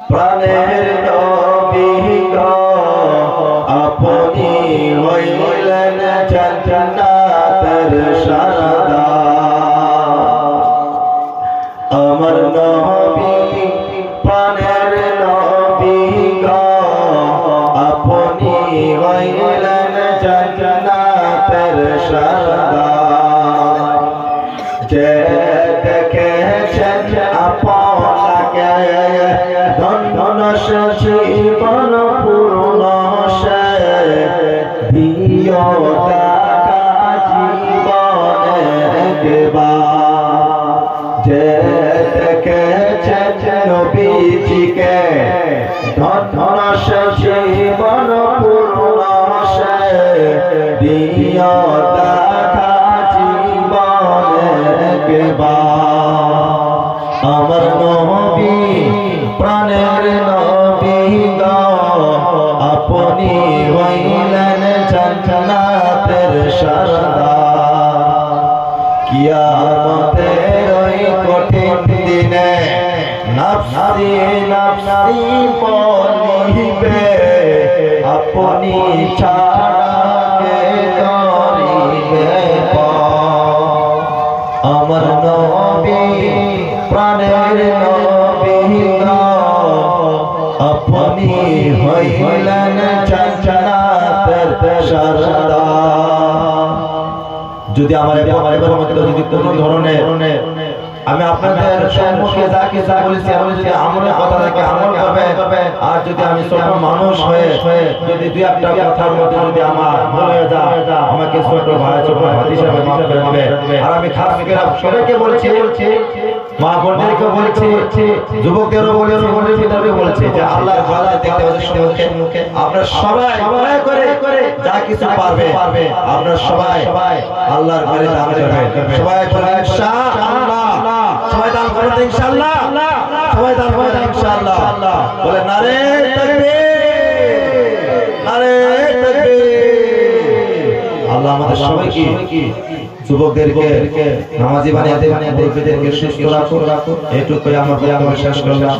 প্রাণের নবী গো আপনি হইলেন জান্নাতের সরদার। আমার নবী প্রাণের নবী গো আপনি হইলেন জান্নাতের সরদার। যে দেখেছেন আপনাকে ধন্য জীবন পূর্ণ সে দিও দেখা জীবনে একবার। যে দেখেছেন নবীজিকে ধন্য জীবন পূর্ণ সে দিও দেখা জীবনে একবার। আমার নবী প্রাণের নবী গো আপনি হইলেন জান্নাতের সরদার। কিয়ামতের ওই কঠিন দিনে নফসি নফসি বলিবে আপনি ছাড়া কে করিবে পার। আমার নবী প্রাণের নবী গো আপনি হইলেন জান্নাতের সরদার। যদি আমার ধরনের আমি আপনাদের সম্মুখে যা কিছু বলেছি আমি যদি আমলের কথা থেকে আমল করবে, আর যদি আমি ছোট মানুষ হয়ে যদি দুই একটা কথার মধ্যে যদি আমার ভুল হয়ে যায় আমাকে ছোট ভাই ছোট ভাই হিসেবে মাফ করে দিবে। আর আমি খাস করে সবাইকে বলছি, মা বোনদেরকে বলছি, যুবকদেরও বলছি, মহিলাদেরকে বলছি যে আল্লাহর ভয় দেখতে হবে সম্মুখে আপনারা সবাই করে যা কিছু পারবে আপনারা সবাই আল্লাহর ভয়ে দান করবেন। সবাই বলেন ইনশাআল্লাহ, সবাই দান করবেন ইনশাআল্লাহ, সবাই দান করবেন ইনশাআল্লাহ। বলে নারে তাকবীর, নারে তাকবীর। আল্লাহ আমাদের সবাইকে যুবকদেরকে নামাজি বানিয়ে দেন, মুরব্বিদেরকে সুস্থ রাখুন। এইটুকুই আমার শেষ করলাম।